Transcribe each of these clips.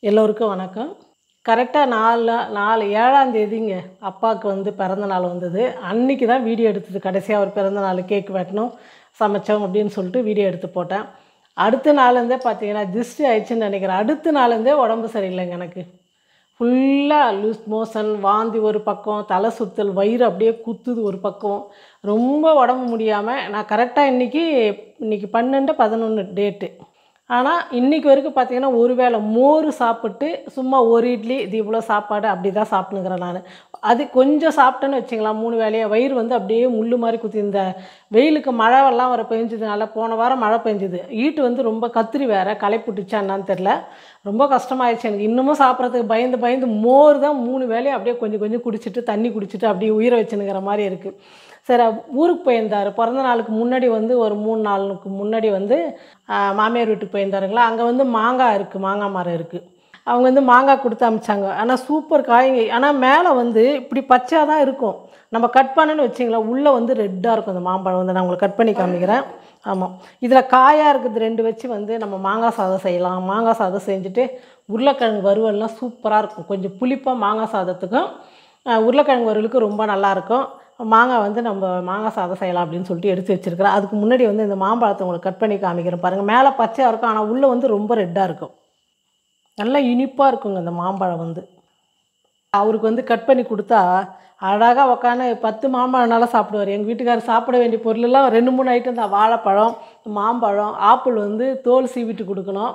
எல்லோருக்கும் வணக்கம். கரெக்டாக 7ஆம் தேதிங்க அப்பாவுக்கு வந்து பிறந்த நாள் வந்தது. அன்றைக்கி தான் வீடியோ எடுத்தது. கடைசியாக அவர் பிறந்த நாள் கேக் வெட்டினோம், சமைச்சோம் அப்படின்னு சொல்லிட்டு வீடியோ எடுத்து போட்டேன். அடுத்த நாள்லேருந்தே பார்த்தீங்கன்னா திருஷ்டி ஆயிடுச்சுன்னு நினைக்கிறேன். அடுத்த நாள்லேருந்தே உடம்பு சரியில்லைங்க எனக்கு. ஃபுல்லாக லூஸ் மோஷன், வாந்தி ஒரு பக்கம், தலை சுற்றல், வயிறு அப்படியே குத்துது ஒரு பக்கம். ரொம்ப உடம்பு முடியாமல் நான் கரெக்டாக இன்றைக்கி 12/11 டேட்டு. ஆனால் இன்றைக்கி வரைக்கும் பார்த்தீங்கன்னா ஒரு வேளை மோர் சாப்பிட்டு சும்மா ஒரு இட்லி இது இவ்வளோ சாப்பாடு அப்படி தான் சாப்பிட்டுனுக்கிறேன் நான். அது கொஞ்சம் சாப்பிட்டேன்னு வச்சுங்களேன் 3 வேளையாக வயிறு வந்து அப்படியே முள்ளு மாதிரி குத்தி. இந்த வெயிலுக்கு மழைவெல்லாம் வர பெஞ்சதுனால போன வாரம் மழை பெஞ்சுது. ஈட்டு வந்து ரொம்ப கத்திரி வேறு களைப்புட்டுச்சா என்னான்னு தெரில. ரொம்ப கஷ்டமாயிடுச்சு எனக்கு. இன்னமும் சாப்பிட்றதுக்கு பயந்து மோர் தான் 3 வேளையும் அப்படியே கொஞ்சம் கொஞ்சம் குடிச்சிட்டு தண்ணி குடிச்சிட்டு அப்படியே உயிரை வச்சுனுங்கிற மாதிரி இருக்குது. சரி, ஊருக்கு போயிருந்தார். பிறந்த நாளுக்கு முன்னாடி வந்து ஒரு 3 நாளுக்கு முன்னாடி வந்து மாமியார் வீட்டுக்கு போயிருந்தாருங்களா. அங்கே வந்து மாங்காய் இருக்குது, மாங்காய் மரம் இருக்குது. அவங்க வந்து மாங்காய் கொடுத்து அனுப்பிச்சாங்க. ஆனால் சூப்பர் காய்ங்க. ஆனால் மேலே வந்து இப்படி பச்சையாக தான் இருக்கும். நம்ம கட் பண்ணணும்னு வச்சிங்களேன் உள்ளே வந்து ரெட்டாக இருக்கும். அந்த மாம்பழம் வந்து நான் உங்களுக்கு கட் பண்ணி காமிக்கிறேன். ஆமாம், இதில் காயாக இருக்குது 2 வச்சு வந்து நம்ம மாங்காய் சாதம் செய்யலாம். மாங்காய் சாதம் செஞ்சுட்டு உருளைக்கிழங்கு வறுவல்லாம் சூப்பராக இருக்கும். கொஞ்சம் புளிப்பாக மாங்காய் சாதத்துக்கும் உருளைக்கிழங்கு வறுவலுக்கும் ரொம்ப நல்லாயிருக்கும். மாங்காய் வந்து நம்ம மாங்காய் சாதம் செய்யலாம் அப்படின்னு சொல்லிட்டு எடுத்து வச்சுருக்கிறேன். அதுக்கு முன்னாடி வந்து இந்த மாம்பழத்தை உங்களுக்கு கட் பண்ணி காமிக்கிறேன் பாருங்கள். மேலே பச்சையாக இருக்கும், ஆனால் உள்ளே வந்து ரொம்ப ரெட்டாக இருக்கும். நல்லா இனிப்பாக இருக்குங்க இந்த மாம்பழம் வந்து. அவருக்கு வந்து கட் பண்ணி கொடுத்தா அழகாக உக்காந்து 10 மாம்பழம்னால சாப்பிடுவார். எங்கள் வீட்டுக்காரர் சாப்பிட வேண்டிய பொருளெல்லாம் 2-3 ஐட்டம் தான். வாழைப்பழம், மாம்பழம், ஆப்பிள் வந்து தோல் சீவிட்டு கொடுக்கணும்.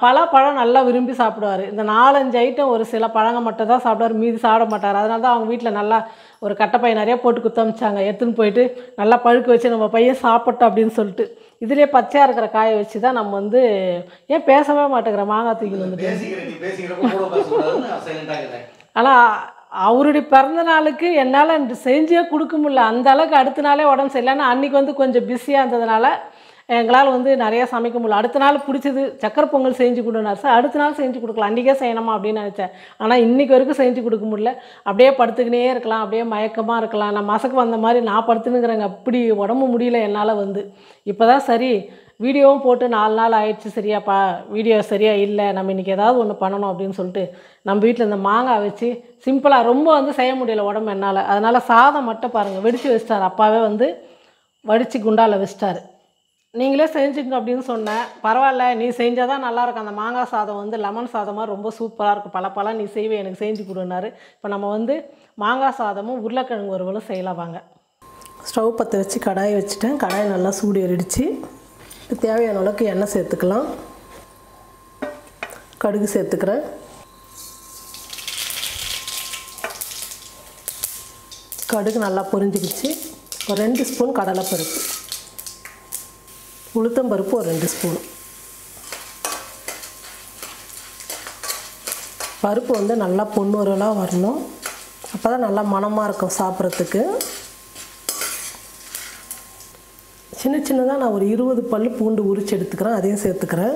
பலாப்பழம் நல்லா விரும்பி சாப்பிடுவார். இந்த 4-5 ஐட்டம் ஒரு சில பழங்க மட்டும் தான் சாப்பிடுவார், மீதி சாப்பிட மாட்டார். அதனால தான் அவங்க வீட்டில் நல்லா ஒரு கட்டைப்பை நிறையா போட்டு குத்தமிச்சாங்க. எடுத்துன்னு போயிட்டு நல்லா பழுக்க வச்சு நம்ம பையன் சாப்பிட்டோம் அப்படின்னு சொல்லிட்டு. இதுலேயே பச்சையாக இருக்கிற காயை வச்சு தான் நம்ம வந்து ஏன் பேசவே மாட்டேங்கிற மாங்காய் தூக்கின்னு வந்துட்டு. ஆனால் அவருடைய பிறந்த நாளுக்கு என்னால் செஞ்சே கொடுக்க முடியல. அந்த அளவுக்கு அடுத்த நாளே உடம்பு சரியில்லைன்னா அன்றைக்கி வந்து கொஞ்சம் பிஸியாக இருந்ததுனால எங்களால் வந்து நிறையா சமைக்க முடியல. அடுத்த நாள் பிடிச்சது சக்கரை பொங்கல் செஞ்சு கொடுனார் சார். அடுத்த நாள் செஞ்சு கொடுக்கலாம், அன்றைக்கே செய்யணுமா அப்படின்னு நினச்சேன். ஆனால் இன்றைக்கி வரைக்கும் செஞ்சு கொடுக்க முடியல. அப்படியே படுத்துக்கினே இருக்கலாம், அப்படியே மயக்கமாக இருக்கலாம். நான் மசக்கு வந்த மாதிரி நான் படுத்துனுங்கிறேங்க. அப்படி உடம்பு முடியல என்னால் வந்து. இப்போ தான் சரி வீடியோவும் போட்டு 4 நாள் ஆயிடுச்சு. சரியாப்பா வீடியோ சரியாக இல்லை, நம்ம இன்றைக்கி ஏதாவது ஒன்று பண்ணணும் அப்படின்னு சொல்லிட்டு நம்ம வீட்டில் இந்த மாங்காய் வச்சு சிம்பிளாக ரொம்ப வந்து செய்ய முடியல உடம்பு என்னால். அதனால் சாதம் மட்டும் பாருங்கள் வெடித்து வச்சிட்டார். அப்பாவே வந்து வடித்து குண்டாவில் வச்சிட்டாரு. நீங்களே செஞ்சுங்க அப்படின்னு சொன்னேன். பரவாயில்ல நீ செஞ்சால் தான் நல்லாயிருக்கும். அந்த மாங்காய் சாதம் வந்து லெமன் சாதமாக ரொம்ப சூப்பராக இருக்கும். பல நீ செய்வே எனக்கு செஞ்சு கொடுனாரு. இப்போ நம்ம வந்து மாங்காய் சாதமும் உருளைக்கிழங்கு வறுவலும் செய்யலாம் வாங்க. ஸ்டவ் பற்ற வச்சு கடாயை வச்சுட்டேன். கடாயை நல்லா சூடு ஏறிடுச்சு. தேவையான அளவுக்கு எண்ணெய் சேர்த்துக்கலாம். கடுகு சேர்த்துக்கிறேன். கடுகு நல்லா பொரிஞ்சிக்கிச்சு. ஒரு 2 ஸ்பூன் கடலைப்பருப்பு, உளுத்தம்பருப்பு ஒரு 2 ஸ்பூன். பருப்பு வந்து நல்லா பொன்னுரலாக வரணும். அப்போ தான் நல்லா மணமாக இருக்கும் சாப்பிட்றதுக்கு. சின்னதாக நான் ஒரு 20 பல் பூண்டு உரித்து எடுத்துக்கிறேன், அதையும் சேர்த்துக்கிறேன்.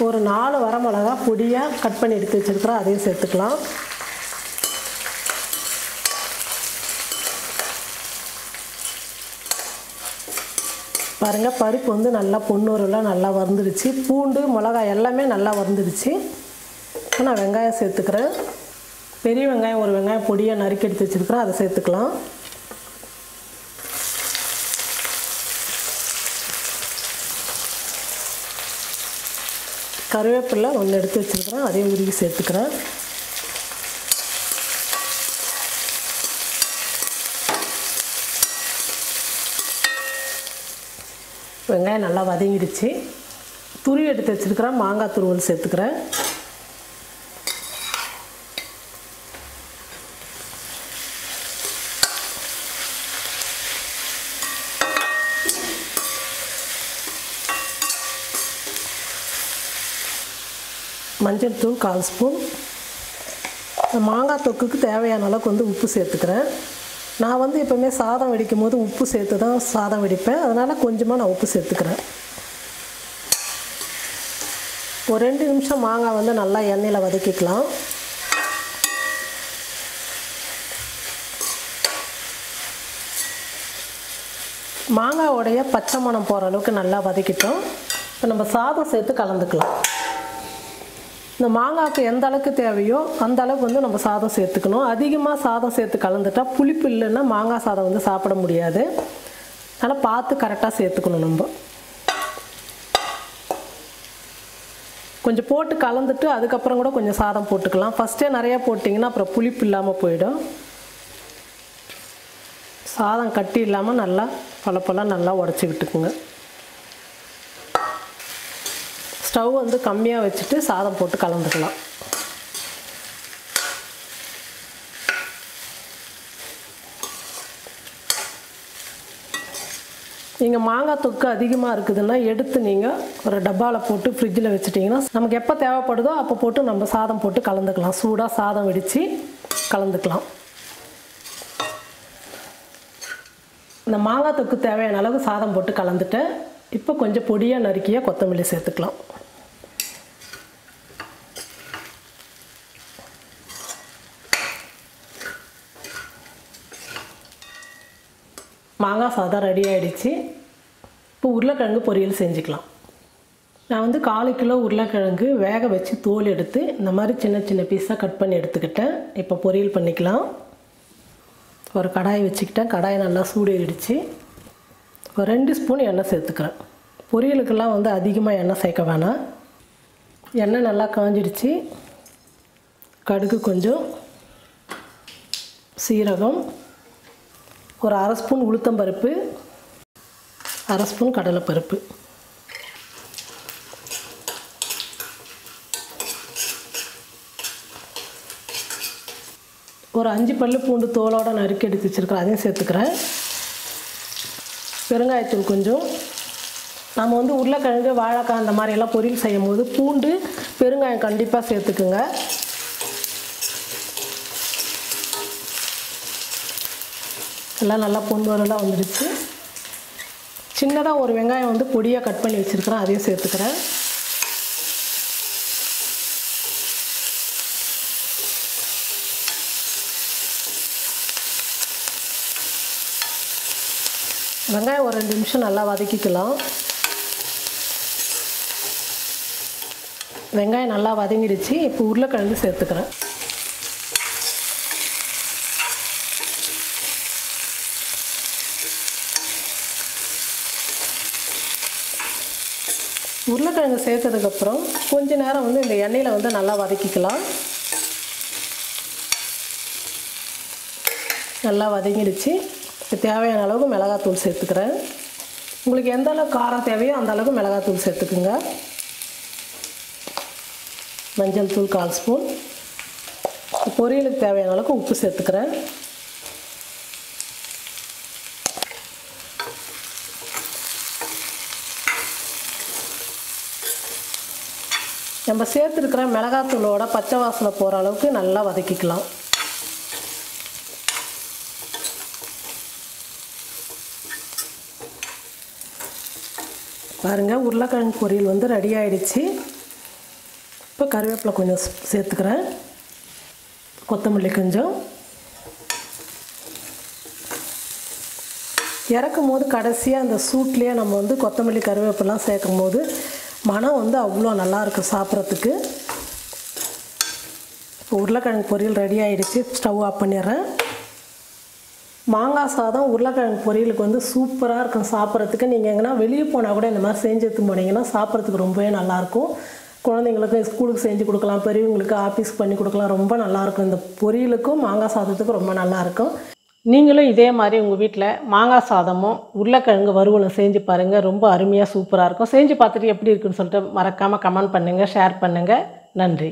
ஒரு 4 வரமிளகா பொடியாக கட் பண்ணி எடுத்து வச்சுருக்கிறேன், அதையும் சேர்த்துக்கலாம். பாருங்கள் பருப்பு வந்து நல்லா பொன்னூரெல்லாம் நல்லா வறுந்துடுச்சு. பூண்டு மிளகாய் எல்லாமே நல்லா வறுந்துடுச்சு. இப்போ நான் வெங்காயம் சேர்த்துக்கிறேன். பெரிய வெங்காயம் ஒரு வெங்காயம் பொடியாக நறுக்கி எடுத்து வச்சுருக்கிறேன், அதை சேர்த்துக்கலாம். கருவேப்பிலை 1 எடுத்து வச்சுருக்கிறேன், அதையும் உருவி சேர்த்துக்கிறேன். வெங்காயம் நல்லா வதங்கிடுச்சு. துருவி எடுத்து வச்சுருக்கிறேன் மாங்காய் துருவல் சேர்த்துக்கிறேன். மஞ்சள் தூள் 1/4 ஸ்பூன். மாங்காய் தொக்குக்கு தேவையான அளவுக்கு வந்து உப்பு சேர்த்துக்கிறேன். நான் வந்து எப்போவுமே சாதம் வடிக்கும் போது உப்பு சேர்த்து தான் சாதம் வடிப்பேன். அதனால் கொஞ்சமாக நான் உப்பு சேர்த்துக்கிறேன். ஒரு 2 நிமிஷம் மாங்காய் வந்து நல்லா எண்ணெயில் வதக்கிக்கலாம். மாங்காயோடைய பச்சை மணம் போகிற அளவுக்கு நல்லா வதக்கிட்டோம். இப்போ நம்ம சாதம் சேர்த்து கலந்துக்கலாம். இந்த மாங்காய்க்கு எந்த அளவுக்கு தேவையோ அந்த அளவுக்கு வந்து நம்ம சாதம் சேர்த்துக்கணும். அதிகமாக சாதம் சேர்த்து கலந்துட்டால் புளிப்பு இல்லைன்னா மாங்காய் சாதம் வந்து சாப்பிட முடியாது. அதனால் பார்த்து கரெக்டாக சேர்த்துக்கணும். நம்ம கொஞ்சம் போட்டு கலந்துட்டு அதுக்கப்புறம் கூட கொஞ்சம் சாதம் போட்டுக்கலாம். ஃபஸ்ட்டே நிறையா போட்டிங்கன்னா அப்புறம் புளிப்பு இல்லாமல் போயிடும். சாதம் கட்டி இல்லாமல் நல்லா பழப்பெல்லாம் நல்லா உடச்சி விட்டுக்குங்க. ஸ்டவ் வந்து கம்மியாக வச்சுட்டு சாதம் போட்டு கலந்துக்கலாம். நீங்கள் மாங்காய் தொக்கு அதிகமாக இருக்குதுன்னா எடுத்து நீங்கள் ஒரு டப்பாவில் போட்டு ஃப்ரிட்ஜில் வச்சுட்டிங்கன்னா நமக்கு எப்போ தேவைப்படுதோ அப்போ போட்டு நம்ம சாதம் போட்டு கலந்துக்கலாம். சூடாக சாதம் வெடித்து கலந்துக்கலாம். இந்த மாங்காய் தொக்கு தேவையான அளவு சாதம் போட்டு கலந்துட்டேன். இப்போ கொஞ்சம் பொடியாக நறுக்கிய கொத்தமல்லி சேர்த்துக்கலாம். மாங்காய் சாதம் ரெடி ஆகிடுச்சு. இப்போ உருளைக்கிழங்கு பொரியல் செஞ்சுக்கலாம். நான் வந்து 1/4 கிலோ உருளைக்கிழங்கு வேக வச்சு தோல் எடுத்து இந்த மாதிரி சின்ன சின்ன பீஸாக கட் பண்ணி எடுத்துக்கிட்டேன். இப்போ பொரியல் பண்ணிக்கலாம். ஒரு கடாய் வச்சுக்கிட்டேன். கடாயை நல்லா சூடேறிடுச்சு. ஒரு 2 ஸ்பூன் எண்ணெய் சேர்த்துக்கிறேன். பொரியலுக்கெல்லாம் வந்து அதிகமாக எண்ணெய் சேர்க்க வேணாம். எண்ணெய் நல்லா காஞ்சிடுச்சு. கடுகு கொஞ்சம், சீரகம், ஒரு 1/2 ஸ்பூன் உளுத்தம்பருப்பு, 1/2 ஸ்பூன் கடலைப்பருப்பு, ஒரு 5 பல்லு பூண்டு தோலோடு நறுக்கி எடுத்து வச்சுருக்கிறேன். அதையும் சேர்த்துக்கிறேன். பெருங்காயத்தூள் கொஞ்சம். நம்ம வந்து உருளைக்கிழங்கு வாழைக்காய் அந்த மாதிரியெல்லாம் பொரியல் செய்யும் போது பூண்டு பெருங்காயம் கண்டிப்பாக சேர்த்துக்குங்க. எல்லாம் நல்லா பொன்வரெல்லாம் வந்துடுச்சு. சின்னதாக ஒரு வெங்காயம் வந்து பொடியாக கட் பண்ணி வச்சுருக்கிறேன். அதையும் சேர்த்துக்கிறேன். வெங்காயம் ஒரு 2 நிமிஷம் நல்லா வதக்கிக்கலாம். வெங்காயம் நல்லா வதங்கிடுச்சு. இப்போ உருளைக்கிழங்கு சேர்த்துக்கிறேன். உருளைக்கிழங்கு சேர்த்ததுக்கப்புறம் கொஞ்ச நேரம் வந்து இந்த எண்ணெயில் வந்து நல்லா வதக்கிக்கலாம். நல்லா வதங்கிடுச்சு. தேவையான அளவுக்கு மிளகாத்தூள் சேர்த்துக்கிறேன். உங்களுக்கு எந்த அளவுக்கு காரம் தேவையோ அந்த அளவுக்கு மிளகாத்தூள் சேர்த்துக்குங்க. மஞ்சள் தூள் 1/4 ஸ்பூன். பொரியலுக்கு தேவையான அளவுக்கு உப்பு சேர்த்துக்கிறேன். நம்ம சேர்த்துருக்கிற மிளகாத்தூளோட பச்சை வாசனை போகிற அளவுக்கு நல்லா வதக்கிக்கலாம். பாருங்கள், உருளைக்கிழங்கு பொரியல் வந்து ரெடி ஆகிடுச்சு. இப்போ கருவேப்பிலை கொஞ்சம் சேர்த்துக்கிறேன். கொத்தமல்லி கொஞ்சம். இறக்கும் போது கடைசியாக அந்த சூட்லேயே நம்ம வந்து கொத்தமல்லி கருவேப்பிலாம் சேர்க்கும் போது மனம் வந்து அவ்வளோ நல்லாயிருக்கும் சாப்பிட்றதுக்கு. இப்போ உருளைக்கிழங்கு பொரியல் ரெடி ஆகிடுச்சு. ஸ்டவ் ஆஃப் பண்ணிடுறேன். மாங்காய் சாதம் உருளைக்கிழங்கு பொரியலுக்கு வந்து சூப்பராக இருக்கும் சாப்பிட்றதுக்கு. நீங்கள் எங்கன்னா வெளியே போனால் கூட இந்த மாதிரி செஞ்சு எடுத்து போனீங்கன்னா சாப்பிட்றதுக்கு ரொம்பவே நல்லாயிருக்கும். குழந்தைங்களுக்கு ஸ்கூலுக்கு செஞ்சு கொடுக்கலாம், பெரியவங்களுக்கு ஆஃபீஸ்க்கு பண்ணி கொடுக்கலாம். ரொம்ப நல்லாயிருக்கும். இந்த பொரியலுக்கும் மாங்காய் சாதத்துக்கும் ரொம்ப நல்லாயிருக்கும். நீங்களும் இதே மாதிரி உங்கள் வீட்டில் மாங்காய் சாதமும் உருளைக்கிழங்கு வறுவலும் செஞ்சு பாருங்கள். ரொம்ப அருமையாக சூப்பராக இருக்கும். செஞ்சு பார்த்துட்டு எப்படி இருக்குன்னு சொல்லிட்டு மறக்காமல் கமெண்ட் பண்ணுங்கள், ஷேர் பண்ணுங்கள். நன்றி.